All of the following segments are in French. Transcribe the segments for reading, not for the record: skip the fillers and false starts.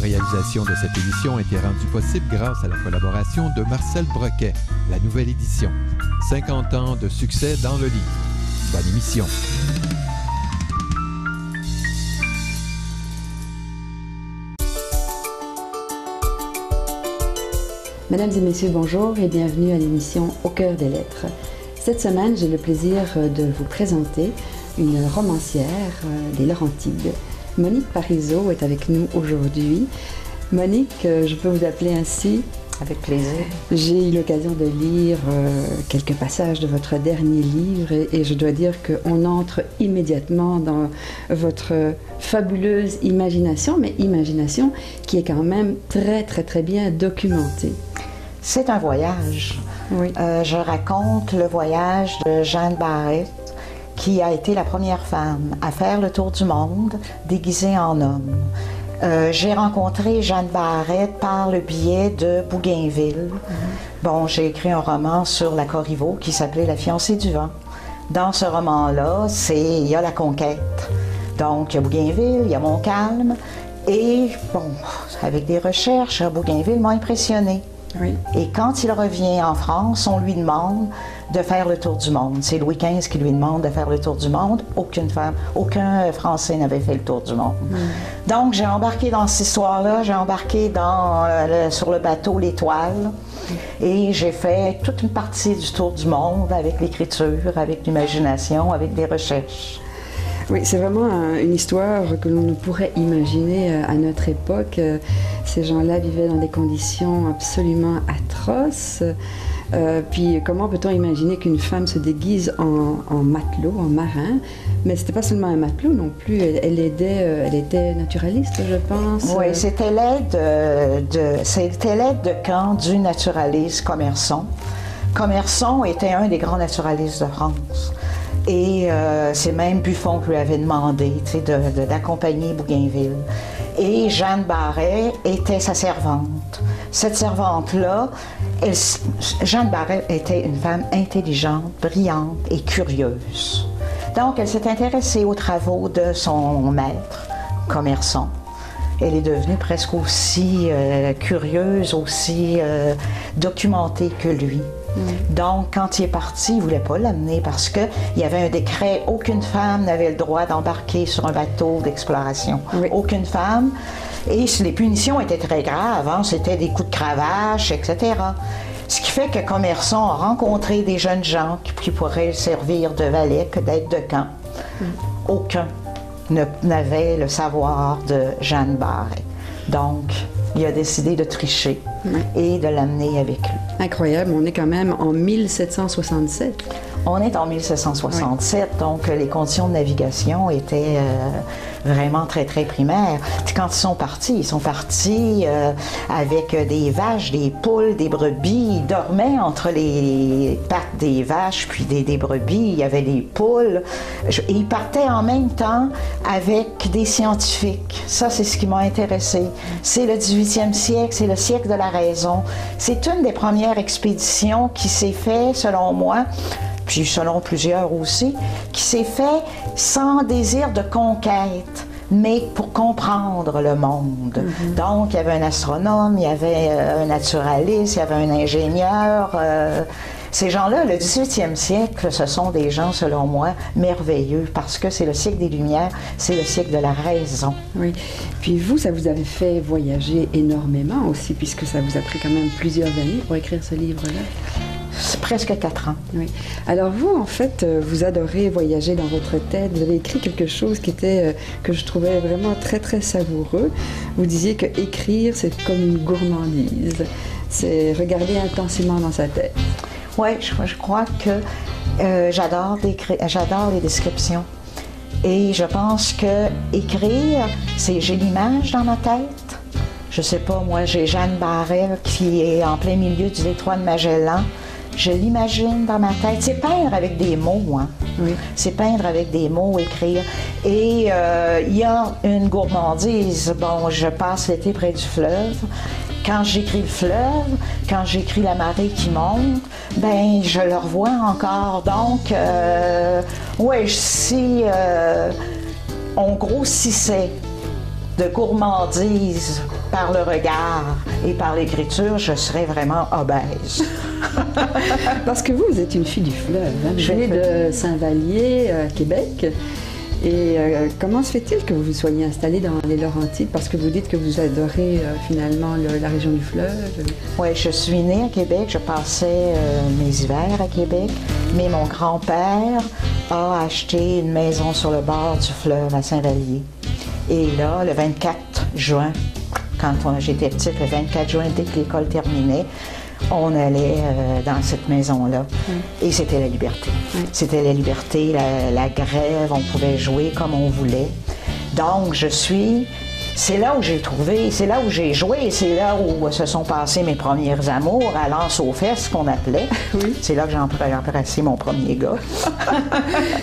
réalisation de cette émission a été rendue possible grâce à la collaboration de Marcel Broquet, la nouvelle édition. 50 ans de succès dans le livre. Bonne émission. Mesdames et messieurs, bonjour et bienvenue à l'émission Au cœur des lettres. Cette semaine, j'ai le plaisir de vous présenter une romancière des Laurentides. Monique Parizeau est avec nous aujourd'hui. Monique, je peux vous appeler ainsi? Avec plaisir. J'ai eu l'occasion de lire quelques passages de votre dernier livre et je dois dire qu'on entre immédiatement dans votre fabuleuse imagination, mais imagination qui est quand même très bien documentée. C'est un voyage. Oui. Je raconte le voyage de Jeanne Barrette, qui a été la première femme à faire le tour du monde déguisée en homme. J'ai rencontré Jeanne Barrette par le biais de Bougainville. Bon, j'ai écrit un roman sur la Corriveau qui s'appelait La fiancée du vent. Dans ce roman-là, il y a la conquête. Donc, il y a Bougainville, il y a Montcalm. Et, bon, avec des recherches, Bougainville m'a impressionnée. Oui. Et quand il revient en France, on lui demande de faire le tour du monde. C'est Louis XV qui lui demande de faire le tour du monde. Aucune femme, aucun Français n'avait fait le tour du monde. Donc, j'ai embarqué dans cette histoire-là, j'ai embarqué sur le bateau L'Étoile et j'ai fait toute une partie du tour du monde avec l'écriture, avec l'imagination, avec des recherches. Oui, c'est vraiment une histoire que l'on ne pourrait imaginer à notre époque. Ces gens-là vivaient dans des conditions absolument atroces. Puis comment peut-on imaginer qu'une femme se déguise en matelot, en marin? Mais c'était pas seulement un matelot non plus, elle était naturaliste, je pense. Oui, c'était l'aide de camp du naturaliste Commerson. Commerson était un des grands naturalistes de France. Et c'est même Buffon qui lui avait demandé d'accompagner Bougainville. Et Jeanne Barrette était sa servante. Cette servante-là, Jeanne Barrette était une femme intelligente, brillante et curieuse. Donc, elle s'est intéressée aux travaux de son maître, Commerson. Elle est devenue presque aussi curieuse, aussi documentée que lui. Donc, quand il est parti, il ne voulait pas l'amener parce qu'il y avait un décret, aucune femme n'avait le droit d'embarquer sur un bateau d'exploration. Oui. Aucune femme. Et les punitions étaient très graves, hein? C'était des coups de cravache, etc. Ce qui fait que Commerson a rencontré des jeunes gens qui pourraient servir de valets que d'être de camp. Aucun n'avait le savoir de Jeanne Barrette. Donc, il a décidé de tricher et de l'amener avec lui. Incroyable, on est quand même en 1767. On est en 1767, donc les conditions de navigation étaient vraiment très primaires. Quand ils sont partis avec des vaches, des poules, des brebis. Ils dormaient entre les pattes des vaches puis des brebis. Il y avait des poules. Et ils partaient en même temps avec des scientifiques. Ça, c'est ce qui m'a intéressée. C'est le 18e siècle, c'est le siècle de la raison. C'est une des premières expéditions qui s'est faite, selon moi, puis selon plusieurs aussi, qui s'est fait sans désir de conquête, mais pour comprendre le monde. Donc, il y avait un astronome, il y avait un naturaliste, il y avait un ingénieur. Ces gens-là, le 18e siècle, ce sont des gens, selon moi, merveilleux, parce que c'est le siècle des Lumières, c'est le siècle de la raison. Oui. Puis vous, ça vous avait fait voyager énormément aussi, puisque ça vous a pris quand même plusieurs années pour écrire ce livre-là. C'est presque 4 ans. Oui. Alors vous, en fait, vous adorez voyager dans votre tête. Vous avez écrit quelque chose que je trouvais vraiment très savoureux. Vous disiez que écrire, c'est comme une gourmandise. C'est regarder intensément dans sa tête. Oui, je crois que j'adore les descriptions. Et je pense que écrire, j'ai l'image dans ma tête. Je sais pas, moi, j'ai Jeanne Barrette qui est en plein milieu du détroit de Magellan. Je l'imagine dans ma tête. C'est peindre avec des mots, hein? Oui. C'est peindre avec des mots, écrire. Et il y a une gourmandise. Bon, je passe l'été près du fleuve. Quand j'écris le fleuve, quand j'écris la marée qui monte, ben je le revois encore. Donc, si on grossissait de gourmandise par le regard et par l'écriture, je serais vraiment obèse. Parce que vous êtes une fille du fleuve, hein? Vous venez de Saint-Vallier, Québec. Et comment se fait-il que vous vous soyez installée dans les Laurentides? Parce que vous dites que vous adorez finalement la région du fleuve. Oui, je suis née à Québec, je passais mes hivers à Québec, mais mon grand-père a acheté une maison sur le bord du fleuve à Saint-Vallier. Et là, le 24 juin, quand j'étais petite, le 24 juin, dès que l'école terminait, on allait dans cette maison-là. Et c'était la liberté. C'était la liberté, la grève, on pouvait jouer comme on voulait. Donc, c'est là où j'ai trouvé, c'est là où j'ai joué, c'est là où se sont passés mes premiers amours, à lance aux fesses, qu'on appelait. Oui. C'est là que j'ai embrassé mon premier gars.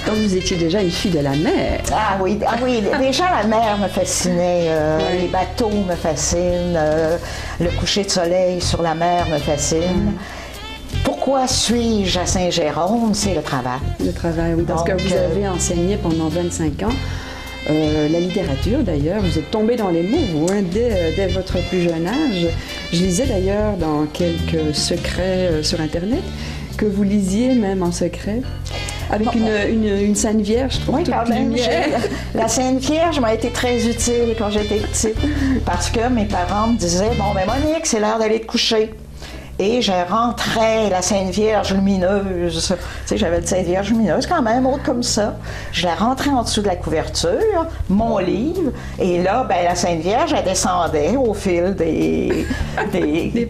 Donc, vous étiez déjà une fille de la mer. Ah oui, déjà la mer me fascinait, les bateaux me fascinent, le coucher de soleil sur la mer me fascine. Pourquoi suis-je à Saint-Jérôme? C'est le travail. Le travail, oui, parce que vous avez enseigné pendant 25 ans. La littérature, d'ailleurs, vous êtes tombé dans les mots, vous, hein, dès votre plus jeune âge. Je lisais d'ailleurs dans quelques secrets sur Internet que vous lisiez même en secret, avec une Sainte Vierge pour toute lumière. La Sainte Vierge m'a été très utile quand j'étais petite, parce que mes parents me disaient, bon, ben Monique, c'est l'heure d'aller te coucher. Et je rentrais la Sainte Vierge lumineuse. Tu sais, j'avais une Sainte Vierge lumineuse quand même, haute comme ça. Je la rentrais en dessous de la couverture, mon livre, et là, ben la Sainte Vierge, elle descendait au fil des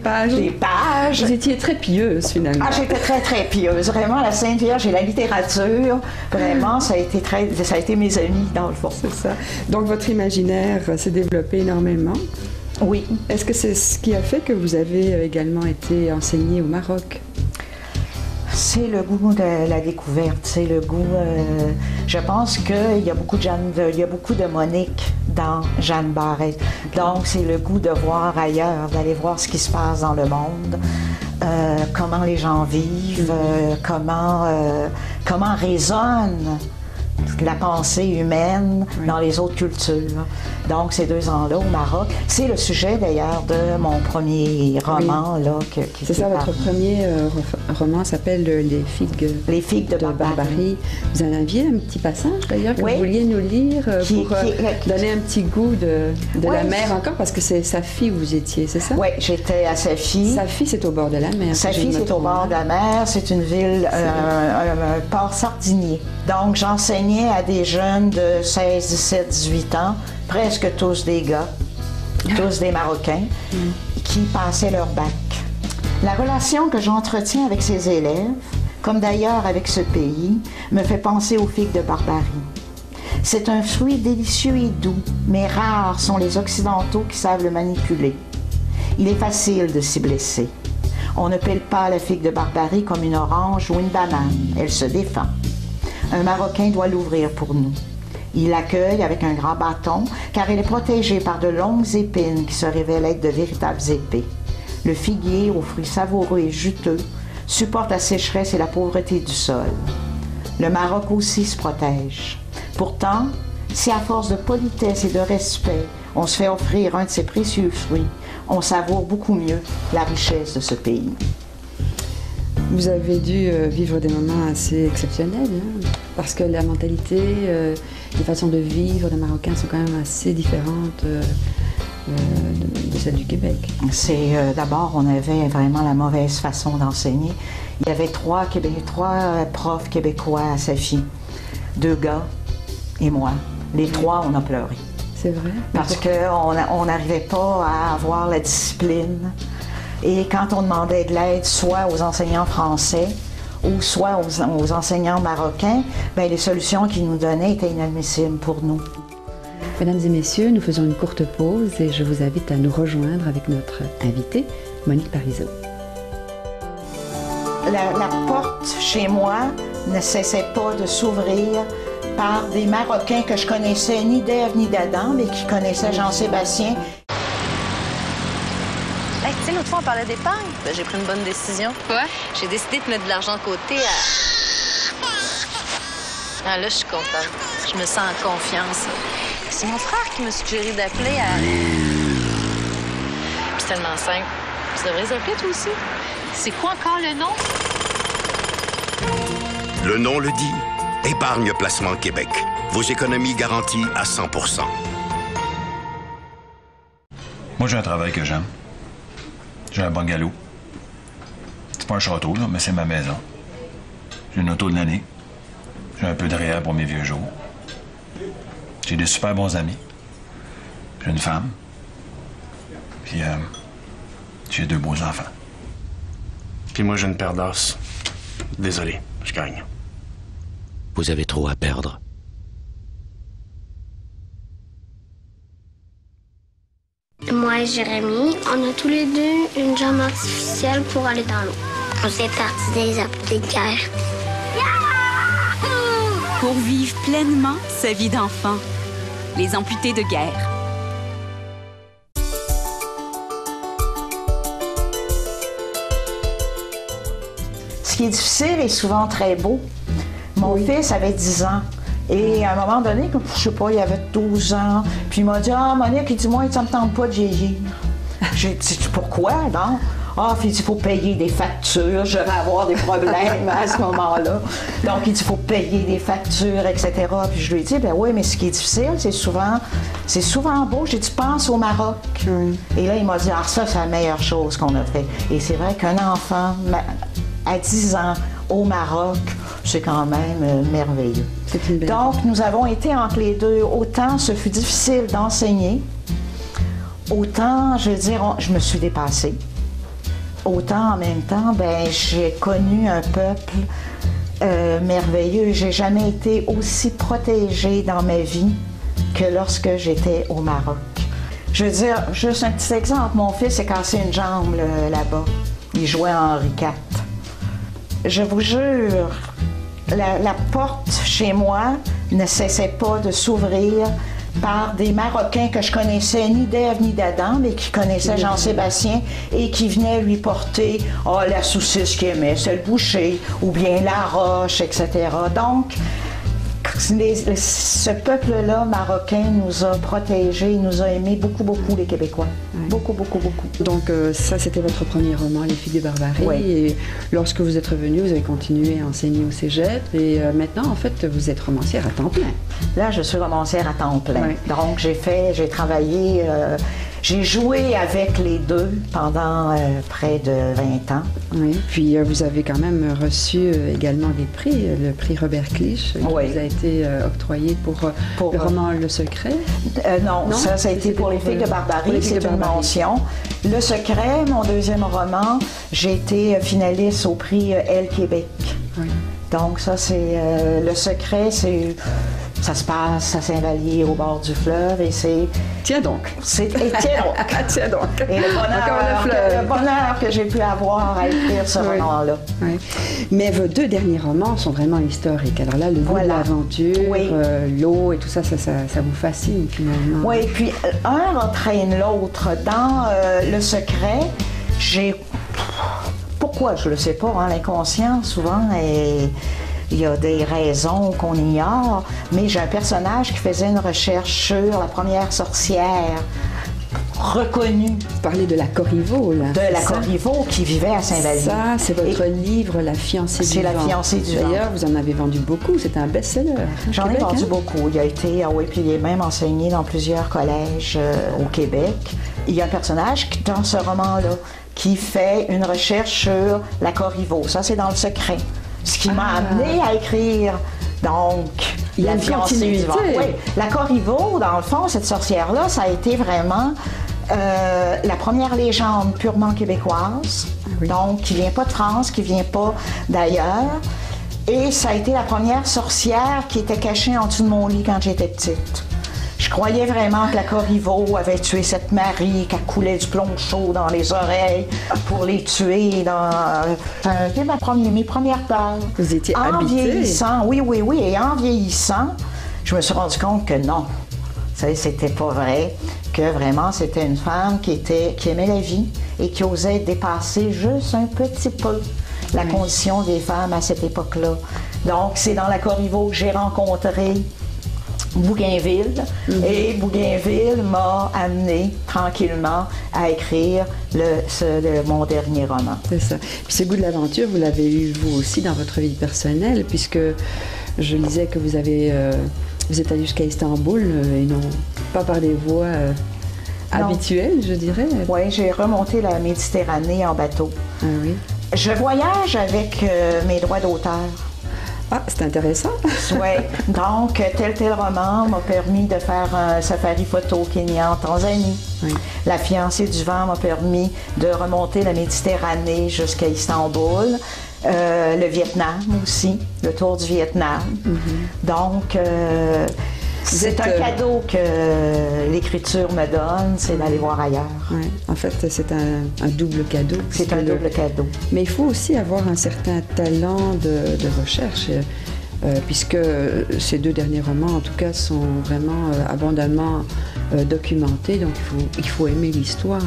pages. Des pages. Vous étiez très pieuse, finalement. Ah, j'étais très, très pieuse. Vraiment, la Sainte Vierge et la littérature, vraiment, ça a été mes amis, dans le fond. C'est ça. Donc, votre imaginaire s'est développé énormément. Oui. Est-ce que c'est ce qui a fait que vous avez également été enseignée au Maroc? C'est le goût de la découverte, c'est le goût... je pense qu'il y a beaucoup de Monique dans Jeanne Barrette. Donc, c'est le goût de voir ailleurs, d'aller voir ce qui se passe dans le monde, comment les gens vivent, comment résonne la pensée humaine dans les autres cultures. Donc, ces 2 ans-là au Maroc, c'est le sujet d'ailleurs de mon premier roman. Là, c'est ça, votre premier roman s'appelle Les figues de Barbarie. Vous en aviez un petit passage d'ailleurs que vous vouliez nous lire pour donner un petit goût de la mer encore, parce que c'est Safi où vous étiez, c'est ça? Oui, j'étais à Safi. Safi, c'est au bord de la mer. Safi, c'est au bord de la mer. C'est une ville, un port sardinier. Donc, j'enseignais à des jeunes de 16, 17, 18 ans, presque tous des gars, tous des Marocains, qui passaient leur bac. La relation que j'entretiens avec ces élèves, comme d'ailleurs avec ce pays, me fait penser aux figues de Barbarie. C'est un fruit délicieux et doux, mais rares sont les Occidentaux qui savent le manipuler. Il est facile de s'y blesser. On ne pèle pas la figue de Barbarie comme une orange ou une banane, elle se défend. Un Marocain doit l'ouvrir pour nous. Il l'accueille avec un grand bâton, car elle est protégée par de longues épines qui se révèlent être de véritables épées. Le figuier, aux fruits savoureux et juteux, supporte la sécheresse et la pauvreté du sol. Le Maroc aussi se protège. Pourtant, si à force de politesse et de respect, on se fait offrir un de ces précieux fruits, on savoure beaucoup mieux la richesse de ce pays. Vous avez dû vivre des moments assez exceptionnels, hein, parce que la mentalité, les façons de vivre des Marocains sont quand même assez différentes de celles du Québec. D'abord, on avait vraiment la mauvaise façon d'enseigner. Il y avait trois profs québécois à Safi, 2 gars et moi. Les 3, on a pleuré. C'est vrai? Parce qu'on n'arrivait pas à avoir la discipline. Et quand on demandait de l'aide, soit aux enseignants français ou soit aux enseignants marocains, bien, les solutions qu'ils nous donnaient étaient inadmissibles pour nous. Mesdames et messieurs, nous faisons une courte pause et je vous invite à nous rejoindre avec notre invitée, Monique Parizeau. La porte chez moi ne cessait pas de s'ouvrir par des Marocains que je connaissais ni d'Ève ni d'Adam, mais qui connaissaient Jean-Sébastien. Hey, tu sais, l'autre fois, on parlait d'épargne. Ben, j'ai pris une bonne décision. Quoi? J'ai décidé de mettre de l'argent de côté à... Ah, là, je suis contente. Je me sens en confiance. C'est mon frère qui m'a suggéré d'appeler à... C'est tellement simple. Tu devrais les appeler, toi aussi. C'est quoi encore le nom? Le nom le dit. Épargne Placement Québec. Vos économies garanties à 100%. Moi, j'ai un travail que j'aime. J'ai un bungalow. C'est pas un château, là, mais c'est ma maison. J'ai une auto de l'année. J'ai un peu de REER pour mes vieux jours. J'ai des super bons amis. J'ai une femme. Puis, j'ai 2 beaux enfants. Puis moi, j'ai une paire d'os. Désolé, je gagne. Vous avez trop à perdre. Moi et Jérémy, on a tous les deux une jambe artificielle pour aller dans l'eau. On fait partie des amputés de guerre. Pour vivre pleinement sa vie d'enfant. Les amputés de guerre. Ce qui est difficile est souvent très beau. Mon fils avait 10 ans. Et à un moment donné, je sais pas, il avait 12 ans. Puis il m'a dit, ah, Monique, il dit, moi, ça me tente pas de vieillir. J'ai dit, pourquoi, non? Ah, il dit, il faut payer des factures, je vais avoir des problèmes à ce moment-là. Donc, il dit, il faut payer des factures, etc. Puis je lui ai dit, ben oui, mais ce qui est difficile, c'est souvent beau. J'ai dit, pense au Maroc. Et là, il m'a dit, ah, ça, c'est la meilleure chose qu'on a fait. Et c'est vrai qu'un enfant à 10 ans au Maroc, c'est quand même merveilleux. Donc, nous avons été entre les deux. Autant ce fut difficile d'enseigner, autant, je veux dire, je me suis dépassée. Autant, en même temps, ben, j'ai connu un peuple merveilleux. J'ai jamais été aussi protégée dans ma vie que lorsque j'étais au Maroc. Je veux dire, juste un petit exemple, mon fils s'est cassé une jambe là-bas. Il jouait à Henri IV. Je vous jure, la porte chez moi ne cessait pas de s'ouvrir par des Marocains que je connaissais ni d'Ève ni d'Adam, mais qui connaissaient Jean-Sébastien et qui venaient lui porter la saucisse qu'il aimait, c'est le boucher, ou bien la roche, etc. Donc, ce peuple-là, marocain, nous a protégés, nous a aimés beaucoup, beaucoup, les Québécois. Oui. Beaucoup, beaucoup, beaucoup. Donc ça, c'était votre premier roman, Les filles de Barbarie. Oui. Et lorsque vous êtes revenu, vous avez continué à enseigner au cégep. Et maintenant, en fait, vous êtes romancière à temps plein. Là, je suis romancière à temps plein. Oui. Donc, j'ai travaillé... j'ai joué avec les deux pendant près de 20 ans. Oui, puis vous avez quand même reçu également des prix, le prix Robert Clich, qui vous a été octroyé pour le roman Le Secret. Non, ça a été pour Les filles de Barbarie, c'est une mention. Le Secret, mon deuxième roman, j'ai été finaliste au prix Elle Québec. Oui. Donc ça, c'est Le Secret, c'est... Ça se passe à Saint-Vallier, au bord du fleuve, et c'est... Tiens donc! Tiens donc! Tiens donc! Et le bonheur que j'ai pu avoir à écrire ce roman-là. Oui. Mais vos 2 derniers romans sont vraiment historiques. Alors là, le goût de l'aventure, l'eau et tout ça, ça vous fascine finalement. Oui, puis un entraîne l'autre. Dans Le Secret, j'ai... Pourquoi? Je ne le sais pas. Hein? L'inconscient, souvent, il y a des raisons qu'on ignore, mais j'ai un personnage qui faisait une recherche sur la première sorcière reconnue. Vous parlez de la Corriveau, là. De la Corriveau qui vivait à Saint-Vallier. Ça, c'est votre livre, La fiancée du vent. C'est La fiancée du vent. D'ailleurs, vous en avez vendu beaucoup, c'est un best-seller. J'en ai vendu beaucoup. Il a été, puis il est même enseigné dans plusieurs collèges au Québec. Il y a un personnage dans ce roman-là qui fait une recherche sur la Corriveau. Ça, c'est dans Le Secret. Ce qui m'a amené à écrire, donc, La fiancée du vent. Oui, la Corriveau, dans le fond, cette sorcière-là, ça a été vraiment la première légende purement québécoise, donc qui vient pas de France, qui vient pas d'ailleurs. Et ça a été la première sorcière qui était cachée en dessous de mon lit quand j'étais petite. Je croyais vraiment que la Corriveau avait tué cette Marie, qu'elle coulait du plomb chaud dans les oreilles pour les tuer dans... C'était mes premières peurs. Vous étiez habitée? En vieillissant, oui, et en vieillissant, je me suis rendu compte que non, c'était pas vrai, que vraiment c'était une femme qui aimait la vie et qui osait dépasser juste un petit peu la condition des femmes à cette époque-là. Donc, c'est dans la Corriveau que j'ai rencontré Bougainville. Et Bougainville m'a amené tranquillement à écrire mon dernier roman. C'est ça. Puis ce goût de l'aventure, vous l'avez eu vous aussi dans votre vie personnelle, puisque je lisais que vous êtes allé jusqu'à Istanbul et non pas par des voies habituelles, je dirais. Oui, j'ai remonté la Méditerranée en bateau. Ah oui. Je voyage avec mes droits d'auteur. Ah, c'est intéressant. Oui. Donc, tel roman m'a permis de faire un safari photo au Kenya, en Tanzanie. Oui. La fiancée du vent m'a permis de remonter la Méditerranée jusqu'à Istanbul. Le Vietnam aussi, le tour du Vietnam. Donc, c'est un cadeau que l'écriture me donne, c'est d'aller voir ailleurs. Oui, en fait, c'est un double cadeau. C'est un double cadeau. Mais il faut aussi avoir un certain talent de recherche, puisque ces 2 derniers romans, en tout cas, sont vraiment abondamment documentés, donc il faut aimer l'histoire.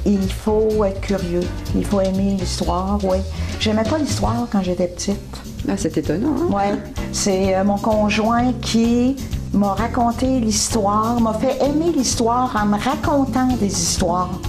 Il faut être curieux, il faut aimer l'histoire, oui. J'aimais pas l'histoire quand j'étais petite. Ah, c'est étonnant, hein? Oui, c'est mon conjoint qui m'a raconté l'histoire, m'a fait aimer l'histoire en me racontant des histoires.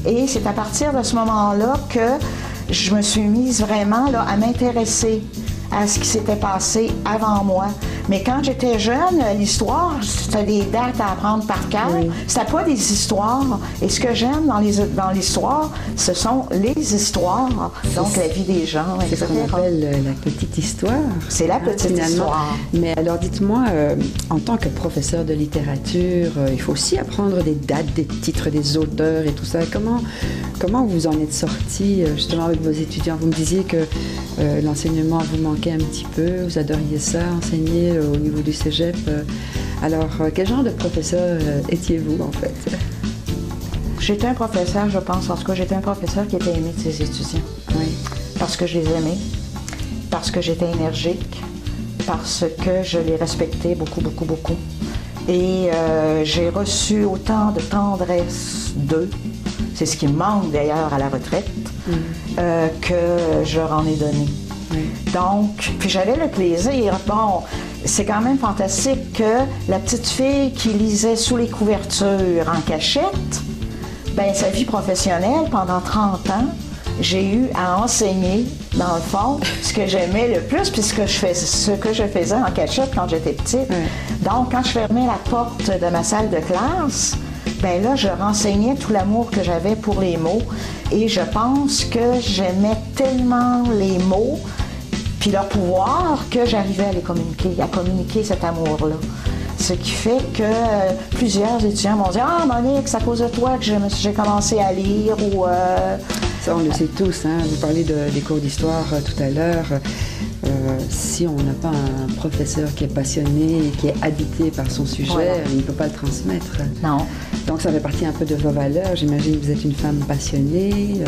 Et c'est à partir de ce moment-là que je me suis mise vraiment là, à m'intéresser à ce qui s'était passé avant moi. Mais quand j'étais jeune, l'histoire, c'était des dates à apprendre par cœur. Oui. C'était pas des histoires. Et ce que j'aime dans l'histoire, ce sont les histoires, donc la vie des gens, etc. C'est ce qu'on appelle la petite histoire. C'est la petite histoire. Mais alors dites-moi, en tant que professeur de littérature, il faut aussi apprendre des dates, des titres, des auteurs et tout ça. Comment vous en êtes sorti justement avec vos étudiants? Vous me disiez que l'enseignement vous manquait un petit peu, vous adoriez ça, enseigner au niveau du cégep. Alors, quel genre de professeur étiez-vous, en fait? J'étais un professeur, je pense, en tout cas, j'étais un professeur qui était aimé de ses étudiants. Oui. Parce que je les aimais, parce que j'étais énergique, parce que je les respectais beaucoup, beaucoup, beaucoup. Et j'ai reçu autant de tendresse d'eux, c'est ce qui me manque d'ailleurs à la retraite, que je leur en ai donné. Oui. Donc, puis j'avais le plaisir. Bon, c'est quand même fantastique que la petite fille qui lisait sous les couvertures en cachette, ben sa vie professionnelle, pendant 30 ans, j'ai eu à enseigner, dans le fond, ce que j'aimais le plus, puis ce que je faisais en cachette quand j'étais petite. Oui. Donc, quand je fermais la porte de ma salle de classe, ben là, je renseignais tout l'amour que j'avais pour les mots. Et je pense que j'aimais tellement les mots puis leur pouvoir que j'arrivais à communiquer cet amour-là. Ce qui fait que plusieurs étudiants m'ont dit « Ah, Monique, c'est à cause de toi que j'ai commencé à lire » ou... Ça, on le sait tous, hein? Vous parlez des cours d'histoire tout à l'heure. Si on n'a pas un professeur qui est passionné et qui est habité par son sujet, voilà, il ne peut pas le transmettre. Non. Donc ça fait partie un peu de vos valeurs. J'imagine que vous êtes une femme passionnée.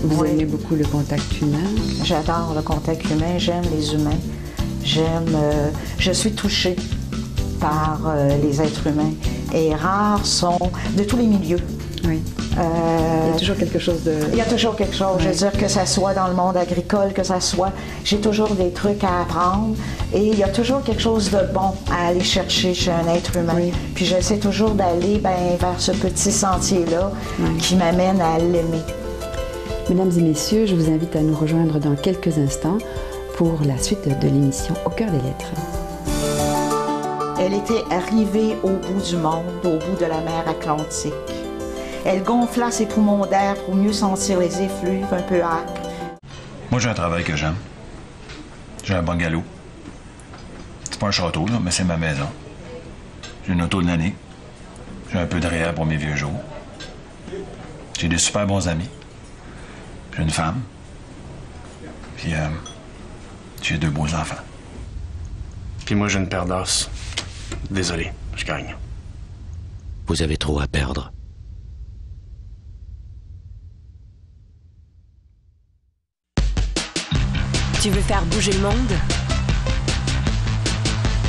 Vous aimez beaucoup le contact humain. J'adore le contact humain. J'aime les humains. Je suis touchée par les êtres humains. Et rares sont de tous les milieux. Oui. Il y a toujours quelque chose de... Il y a toujours quelque chose. Oui. Je veux dire, que ça soit dans le monde agricole, que ça soit... J'ai toujours des trucs à apprendre. Et il y a toujours quelque chose de bon à aller chercher chez un être humain. Oui. Puis j'essaie toujours d'aller vers ce petit sentier-là qui m'amène à l'aimer. Mesdames et messieurs, je vous invite à nous rejoindre dans quelques instants pour la suite de l'émission Au cœur des lettres. Elle était arrivée au bout du monde, au bout de la mer Atlantique. Elle gonfla ses poumons d'air pour mieux sentir les effluves un peu âcres. Moi, j'ai un travail que j'aime. J'ai un bungalow. C'est pas un château, là, mais c'est ma maison. J'ai une auto de l'année. J'ai un peu de réel pour mes vieux jours. J'ai des super bons amis. J'ai une femme. Puis, j'ai 2 beaux enfants. Puis moi, j'ai une paire d'os. Désolé, je gagne. Vous avez trop à perdre. Tu veux faire bouger le monde?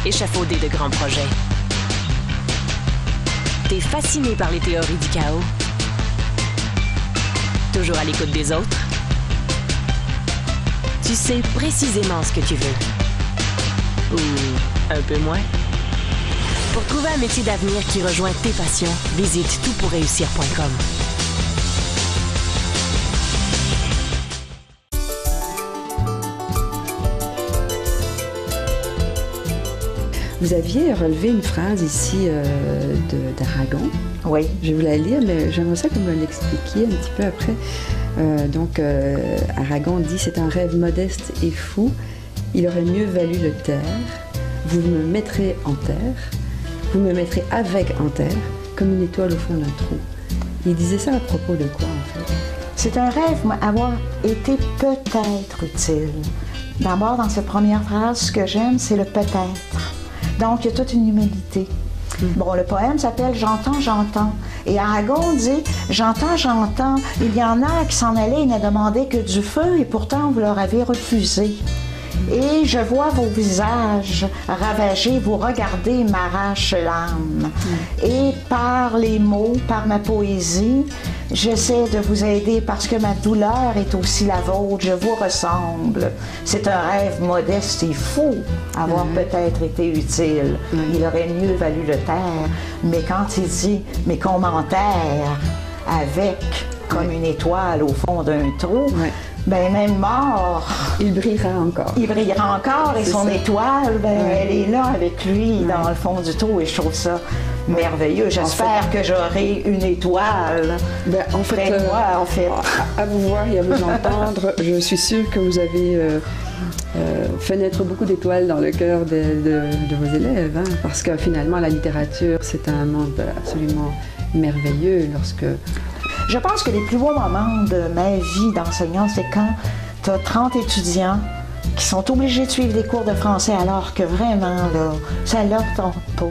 Échafauder de grands projets. T'es fasciné par les théories du chaos? Toujours à l'écoute des autres? Tu sais précisément ce que tu veux. Ou un peu moins? Pour trouver un métier d'avenir qui rejoint tes passions, visite toutpourréussir.com. Vous aviez relevé une phrase ici d'Aragon. Oui. Je vais vous la lire, mais j'aimerais ça que vous me l'expliquiez un petit peu après. Aragon dit « C'est un rêve modeste et fou. Il aurait mieux valu le taire. Vous me mettrez en terre. Vous me mettrez avec en terre, comme une étoile au fond d'un trou. » Il disait ça à propos de quoi, en fait? C'est un rêve, avoir été peut-être utile. D'abord, dans cette première phrase, ce que j'aime, c'est le peut-être. Donc, il y a toute une humilité. Bon, le poème s'appelle « J'entends, j'entends ». Et Aragon dit « J'entends, j'entends. Il y en a qui s'en allaient et ne demandaient que du feu, et pourtant vous leur avez refusé. Et je vois vos visages ravagés, vous regardez m'arrache l'âme. Et par les mots, par ma poésie, j'essaie de vous aider parce que ma douleur est aussi la vôtre, je vous ressemble. C'est un rêve modeste et fou, avoir peut-être été utile. Il aurait mieux valu le taire. Mais quand il dit mes commentaires avec comme une étoile au fond d'un trou, ben même mort, il brillera encore. Il brillera encore et son étoile, elle est là avec lui dans le fond du trou et je trouve ça merveilleux. J'espère que j'aurai une étoile. En fait, à vous voir et à vous entendre, je suis sûre que vous avez fait naître beaucoup d'étoiles dans le cœur de vos élèves, hein, parce que finalement la littérature c'est un monde absolument merveilleux lorsque... Je pense que les plus beaux moments de ma vie d'enseignant, c'est quand tu as 30 étudiants qui sont obligés de suivre des cours de français alors que vraiment, là, ça leur tente pas.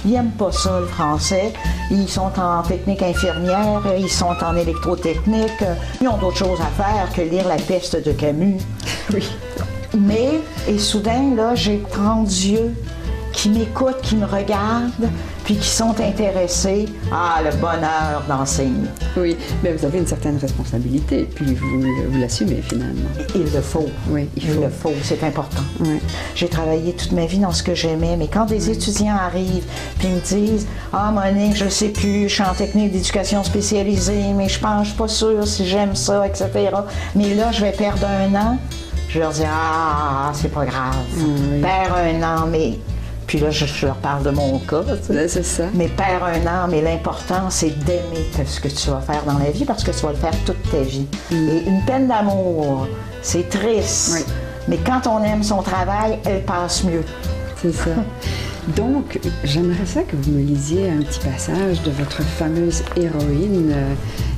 Ils n'aiment pas ça, le français. Ils sont en technique infirmière, ils sont en électrotechnique. Ils ont d'autres choses à faire que lire La peste de Camus. Mais, et soudain, là, j'ai 30 yeux qui m'écoutent, qui me regardent, puis qui sont intéressés à le bonheur d'enseigner. Oui, mais vous avez une certaine responsabilité, puis vous l'assumez finalement. Il le faut. Oui, il le faut, c'est important. J'ai travaillé toute ma vie dans ce que j'aimais, mais quand des étudiants arrivent puis me disent « Ah, Monique, je ne sais plus, je suis en technique d'éducation spécialisée, mais je ne suis pas sûre si j'aime ça, etc. Mais là, je vais perdre un an. » Je leur dis « Ah, c'est pas grave. Perds un an, mais... » Puis là, je leur parle de mon cas. C'est ça. Mais perds un an, mais l'important, c'est d'aimer ce que tu vas faire dans la vie parce que tu vas le faire toute ta vie. Et une peine d'amour, c'est triste. Mais quand on aime son travail, elle passe mieux. C'est ça. Donc, j'aimerais ça que vous me lisiez un petit passage de votre fameuse héroïne,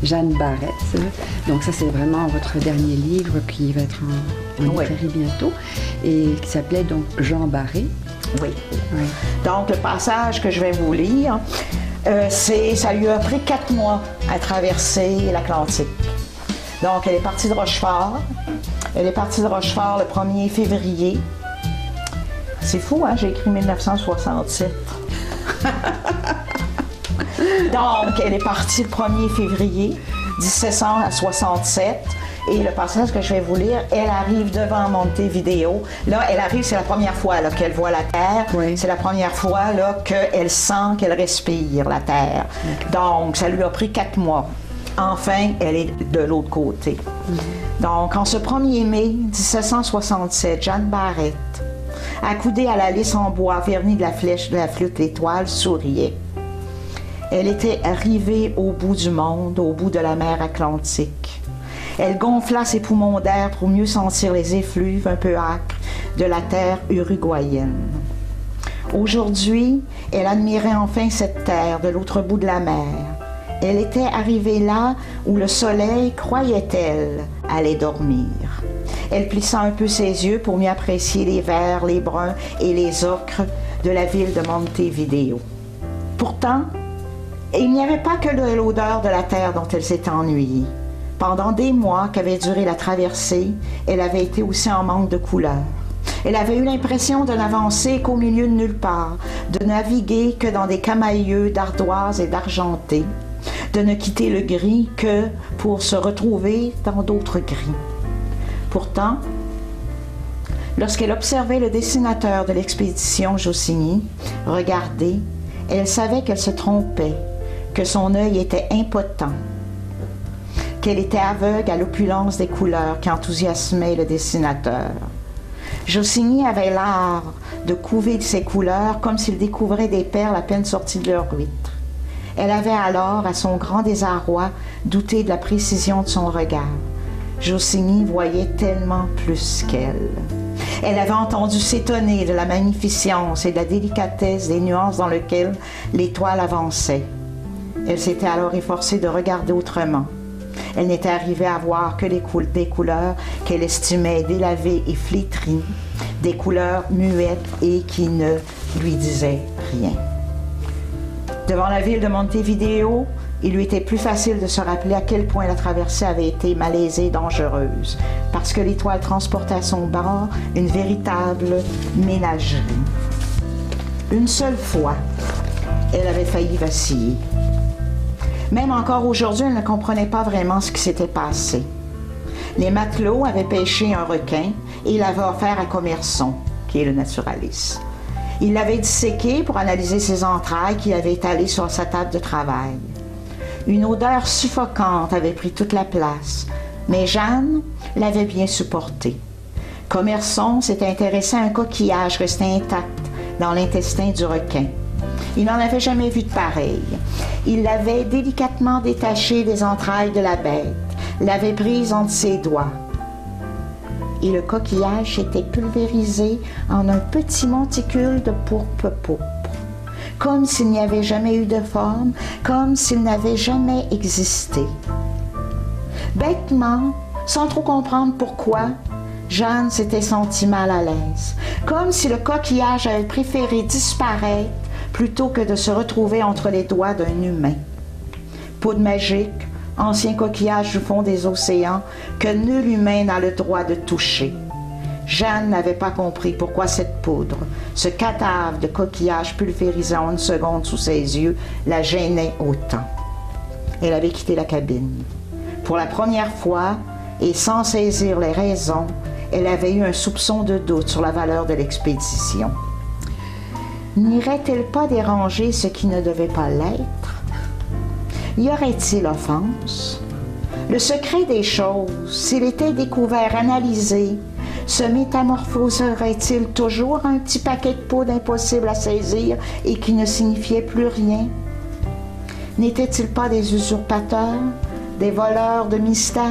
Jeanne Barrette. Donc ça, c'est vraiment votre dernier livre qui va être en librairie bientôt et qui s'appelait donc Jean Barré. Oui. Donc, le passage que je vais vous lire, ça lui a pris 4 mois à traverser l'Atlantique. Donc, elle est partie de Rochefort. Elle est partie de Rochefort le 1er février. C'est fou, hein? J'ai écrit 1967. Donc, elle est partie le 1er février 1767. Et le passage que je vais vous lire, elle arrive devant Montevideo. Là, elle arrive, c'est la première fois là, qu'elle voit la Terre. C'est la première fois là, qu'elle sent, qu'elle respire la Terre. Donc, ça lui a pris 4 mois. Enfin, elle est de l'autre côté. Donc, en ce 1er mai 1767, Jeanne Barrette, accoudée à la lisse en bois vernie de la flèche de la flûte l'étoile, souriait. Elle était arrivée au bout du monde, au bout de la mer Atlantique. Elle gonfla ses poumons d'air pour mieux sentir les effluves un peu âcres de la terre uruguayenne. Aujourd'hui, elle admirait enfin cette terre de l'autre bout de la mer. Elle était arrivée là où le soleil, croyait-elle, allait dormir. Elle plissa un peu ses yeux pour mieux apprécier les verts, les bruns et les ocres de la ville de Montevideo. Pourtant, il n'y avait pas que l'odeur de la terre dont elle s'était ennuyée. Pendant des mois qu'avait duré la traversée, elle avait été aussi en manque de couleurs. Elle avait eu l'impression de n'avancer qu'au milieu de nulle part, de naviguer que dans des camailleux d'ardoise et d'argenté, de ne quitter le gris que pour se retrouver dans d'autres gris. Pourtant, lorsqu'elle observait le dessinateur de l'expédition Jossigny regarder Elle savait qu'elle se trompait, que son œil était impotent, qu'elle était aveugle à l'opulence des couleurs qui enthousiasmaient le dessinateur. Jossigny avait l'art de couver ses couleurs comme s'il découvrait des perles à peine sorties de leur huître. Elle avait alors, à son grand désarroi, douté de la précision de son regard. Jossigny voyait tellement plus qu'elle. Elle avait entendu s'étonner de la magnificence et de la délicatesse des nuances dans lesquelles l'étoile avançait. Elle s'était alors efforcée de regarder autrement. Elle n'était arrivée à voir que des couleurs qu'elle estimait délavées et flétries, des couleurs muettes et qui ne lui disaient rien. Devant la ville de Montevideo, il lui était plus facile de se rappeler à quel point la traversée avait été malaisée et dangereuse, parce que l'étoile transportait à son bord une véritable ménagerie. Une seule fois, elle avait failli vaciller. Même encore aujourd'hui, elle ne comprenait pas vraiment ce qui s'était passé. Les matelots avaient pêché un requin et l'avaient offert à Commerson, qui est le naturaliste. Il l'avait disséqué pour analyser ses entrailles qu'il avait étalées sur sa table de travail. Une odeur suffocante avait pris toute la place, mais Jeanne l'avait bien supporté. Commerson s'était intéressé à un coquillage resté intact dans l'intestin du requin. Il n'en avait jamais vu de pareil. Il l'avait délicatement détaché des entrailles de la bête, l'avait prise entre ses doigts. Et le coquillage était pulvérisé en un petit monticule de pourpre, comme s'il n'y avait jamais eu de forme, comme s'il n'avait jamais existé. Bêtement, sans trop comprendre pourquoi, Jeanne s'était sentie mal à l'aise, comme si le coquillage avait préféré disparaître plutôt que de se retrouver entre les doigts d'un humain. Poudre magique, ancien coquillage du fond des océans que nul humain n'a le droit de toucher. Jeanne n'avait pas compris pourquoi cette poudre, ce cadavre de coquillage pulvérisé en une seconde sous ses yeux, la gênait autant. Elle avait quitté la cabine. Pour la première fois, et sans saisir les raisons, elle avait eu un soupçon de doute sur la valeur de l'expédition. N'irait-elle pas déranger ce qui ne devait pas l'être? Y aurait-il offense? Le secret des choses, s'il était découvert, analysé, se métamorphoserait-il toujours un petit paquet de poudre impossible à saisir et qui ne signifiait plus rien? N'étaient-ils pas des usurpateurs, des voleurs de mystères,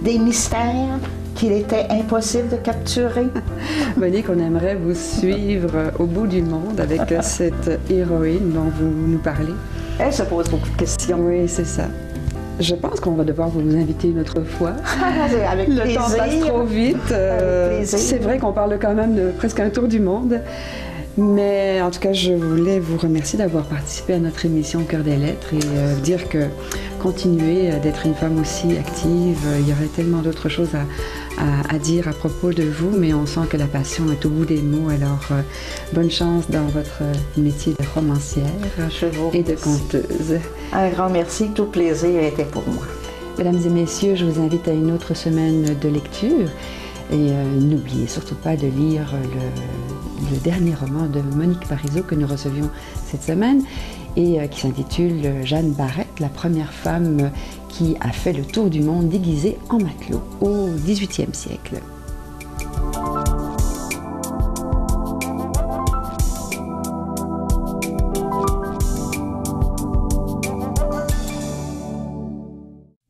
des mystères qu'il était impossible de capturer? Monique, on aimerait vous suivre au bout du monde avec cette héroïne dont vous nous parlez. Elle se pose beaucoup de questions. Oui, c'est ça. Je pense qu'on va devoir vous inviter une autre fois. Avec le plaisir. temps passe trop vite. C'est vrai qu'on parle quand même de presque un tour du monde. Mais en tout cas, je voulais vous remercier d'avoir participé à notre émission Cœur des Lettres et dire que continuez d'être une femme aussi active. Il y aurait tellement d'autres choses à dire à propos de vous, mais on sent que la passion est au bout des mots. Alors, bonne chance dans votre métier de romancière et de conteuse. Un grand merci, tout plaisir était pour moi. Mesdames et messieurs, je vous invite à une autre semaine de lecture. Et n'oubliez surtout pas de lire le dernier roman de Monique Parizeau que nous recevions cette semaine et qui s'intitule Jeanne Barrette, la première femme qui a fait le tour du monde déguisée en matelot au XVIIIe siècle.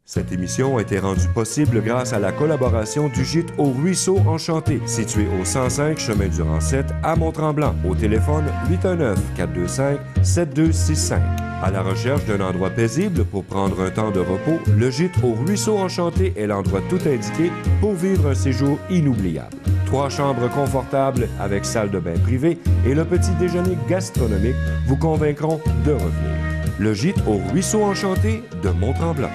Cette émission a été rendue possible grâce à la collaboration du Gîte au Ruisseau Enchanté, situé au 105 chemin du Rancette à Mont-Tremblant, au téléphone 819-425-7265. À la recherche d'un endroit paisible pour prendre un temps de repos, le Gîte au Ruisseau Enchanté est l'endroit tout indiqué pour vivre un séjour inoubliable. 3 chambres confortables avec salle de bain privée et le petit déjeuner gastronomique vous convaincront de revenir. Le Gîte au Ruisseau Enchanté de Mont-Tremblant.